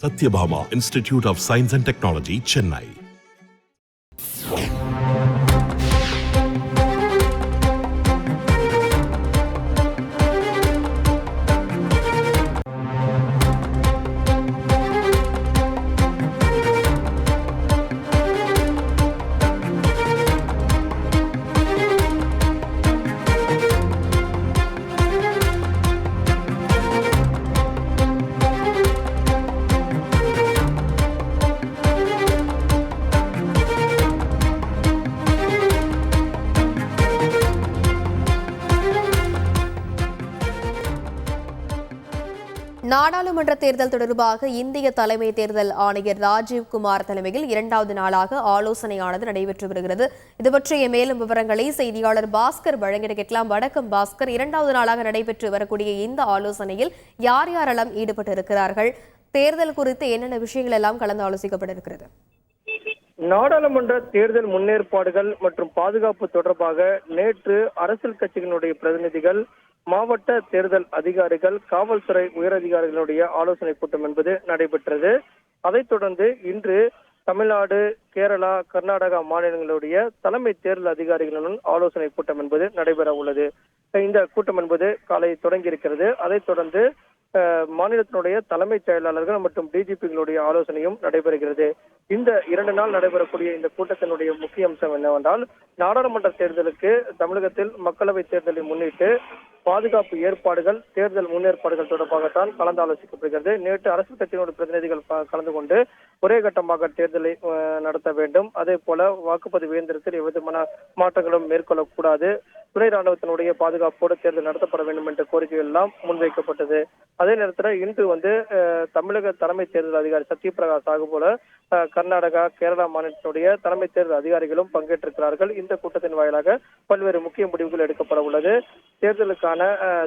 Satyabhama Institute of Science and Technology, Chennai. நாடாளுமன்ற தேர்தல் தொடர்பாக இந்திய தலைமை தேர்தல் ஆணையர் ராஜீவ்குமார் தலைமையில் இரண்டாவது நாளாக ஆலோசனையானது நடைபெற்று வருகிறது. இது பற்றிய மேலும் விவரங்களை செய்தியாளர் பாஸ்கர் வழங்கிட கேட்கலாம். வணக்கம் பாஸ்கர். இரண்டாவது நாளாக நடைபெற்று வரக்கூடிய இந்த ஆலோசனையில் யார் யாரெல்லாம் ஈடுபட்டு இருக்கிறார்கள், தேர்தல் குறித்து என்னென்ன விஷயங்கள் எல்லாம் கலந்து ஆலோசிக்கப்பட இருக்கிறது? நாடாளுமன்ற தேர்தல் முன்னேற்பாடுகள் மற்றும் பாதுகாப்பு தொடர்பாக நேற்று அரசியல் கட்சிகளுடைய பிரதிநிதிகள், மாவட்ட தேர்தல் அதிகாரிகள், காவல்துறை உயரதிகாரிகளுடைய ஆலோசனை கூட்டம் என்பது நடைபெற்றது. அதைத் தொடர்ந்து இன்று தமிழ்நாடு, கேரளா, கர்நாடகா மாநிலங்களுடைய தலைமை தேர்தல் அதிகாரிகளுடன் ஆலோசனை கூட்டம் என்பது நடைபெற உள்ளது. இந்த கூட்டம் என்பது காலை தொடங்கி இருக்கிறது. அதைத் தொடர்ந்து மாநிலத்தினுடைய தலைமைச் செயலாளர்கள் மற்றும் டிஜிபிகளுடைய ஆலோசனையும் நடைபெறுகிறது. இந்த 2 நாள் நடைபெறக்கூடிய இந்த கூட்டத்தினுடைய முக்கிய அம்சம் என்னவென்றால், நாடாளுமன்ற தேர்தலுக்கு தமிழகத்தில் மக்களவை தேர்தலை முன்னிட்டு பாதுகாப்பு ஏற்பாடுகள், தேர்தல் முன்னேற்பாடுகள் தொடர்பாகத்தான் கலந்து ஆலோசிக்கப்படுகிறது. நேற்று அரசு கட்சியினுடைய பிரதிநிதிகள் கலந்து கொண்டு ஒரே கட்டமாக தேர்தலை நடத்த வேண்டும், அதே போல வாக்குப்பதிவு இயந்திரத்தில் எவ்விதமான மாற்றங்களும் மேற்கொள்ளக்கூடாது, துணை ராணுவத்தினுடைய பாதுகாப்போடு தேர்தல் நடத்தப்பட வேண்டும் என்ற கோரிக்கைகள் எல்லாம் முன்வைக்கப்பட்டது. அதே நேரத்தில் இன்று தமிழக தலைமை தேர்தல் அதிகாரி சத்யபிரகாஷ் சாகு போல கர்நாடகா, கேரளா மாநிலத்தினுடைய தலைமை தேர்தல் அதிகாரிகளும் பங்கேற்றிருக்கிறார்கள். இந்த கூட்டத்தின் வாயிலாக பல்வேறு முக்கிய முடிவுகள் எடுக்கப்பட உள்ளது. தேர்தலுக்கான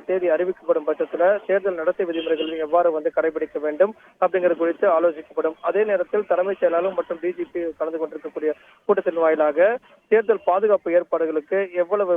தேதி அறிவிக்கப்படும் பட்சத்தில் தேர்தல் நடத்தை விதிமுறைகள் எவ்வாறு கடைபிடிக்க வேண்டும் அப்படிங்கிறது குறித்து ஆலோசிக்கப்படும். அதே நேரத்தில் தலைமைச் செயலாளர் மற்றும் டிஜிபி கலந்து கொண்டிருக்கக்கூடிய கூட்டத்தின் வாயிலாக தேர்தல் பாதுகாப்பு ஏற்பாடுகளுக்கு எவ்வளவு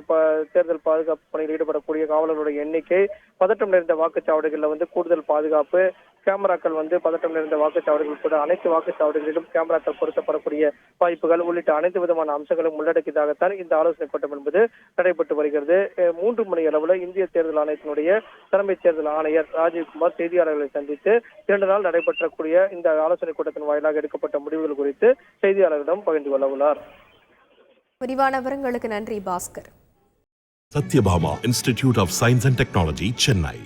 தேர்தல் பாதுகாப்பு பணியில் ஈடுபடக்கூடிய காவலர்களுடைய எண்ணிக்கை, பதட்டம் நிறைந்த வாக்குச்சாவடிகளில் கூடுதல் பாதுகாப்பு, கேமராக்கள் பதட்டம் நிறைந்த வாக்குச்சாவடிகள் கூட அனைத்து வாக்குச்சாவடிகளிலும் கேமராக்கள் பொருத்தப்படக்கூடிய வாய்ப்புகள் உள்ளிட்ட அனைத்து விதமான அம்சங்களும் உள்ளடக்கியதாகத்தான் இந்த ஆலோசனை கூட்டம் என்பது நடைபெற்று வருகிறது. 3 மணி அளவில் இந்திய தேர்தல் ஆணையத்தினுடைய தலைமை தேர்தல் ஆணையர் ராஜீவ்குமார் செய்தியாளர்களை சந்தித்து 2 நாள் நடைபெற்றக்கூடிய இந்த ஆலோசனை கூட்டத்தின் வாயிலாக எடுக்கப்பட்ட முடிவுகள் குறித்து செய்தியாளர்களிடம் பகிர்ந்து கொள்ள உள்ளார். விரிவான விவரங்களுக்கு நன்றி Bhaskar. Satyabhama Institute of Science and Technology, Chennai.